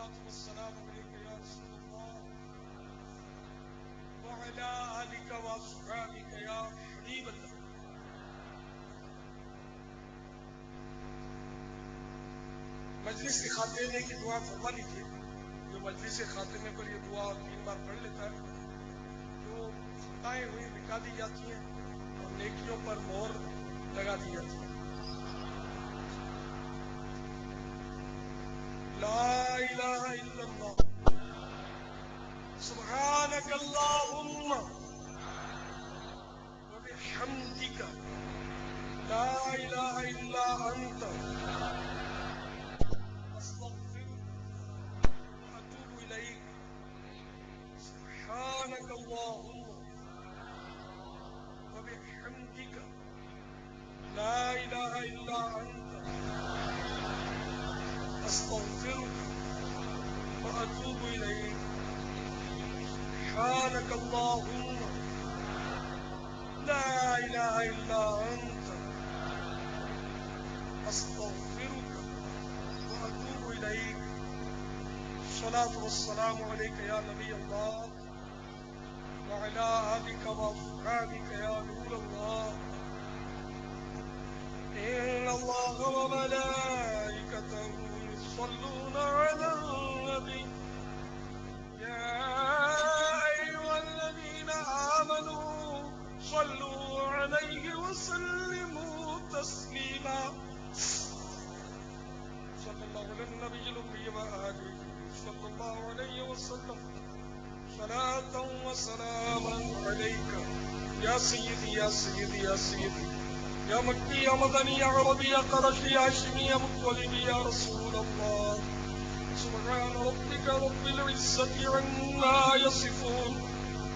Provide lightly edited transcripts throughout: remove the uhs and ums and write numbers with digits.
الصلاة والسلام عليك يا رسول الله وعلى آلك وأصحابك يا حبيب الله. مجلس خاتمے کی دعا فرما لیجیے. جو مجلس خاتمے پر یہ دعا 3 بار پڑھ لیتا ہے تو خطائیں ہوئی مٹا دی جاتی ہیں اور نیکیوں پر مہر لگا دی جاتی ہے. لا الہ الا اللہ سبحانک اللہم وبحمدک لا الہ الا انت استغفرک واتوب الیک. سبحانک اللہم وبحمدک لا الہ الا انت استغفرک واتوب الیک. سبحانک اللہم لا الہ الا انت استغفرک واتوب الیک. الصلاۃ والسلام علیک یا نبی اللہ وعلی آلک واصحابک یا نور اللہ. ان اللہ وملائکتہ یصلون علی النبی یا ایھا الذین آمنوا صلوا علیہ وسلموا تسلیما. صلی اللہ علی النبی الأمی وآلہ صلی اللہ علیہ وسلم صلاة وسلاما علیک یا سیدی یا سیدی یا سیدی یا مکی یا مدنی یا عربی یا قرشی یا ہاشمی یا مطلبی یا رسول اللہ. سبحان ربک رب العزة عما يصفون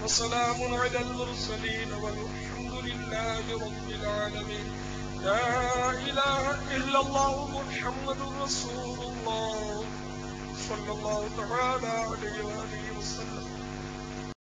وسلام على المرسلين والحمد لله رب العالمين. لا إله إلا الله محمد رسول الله صلى الله تعالى عليه وآله وسلم.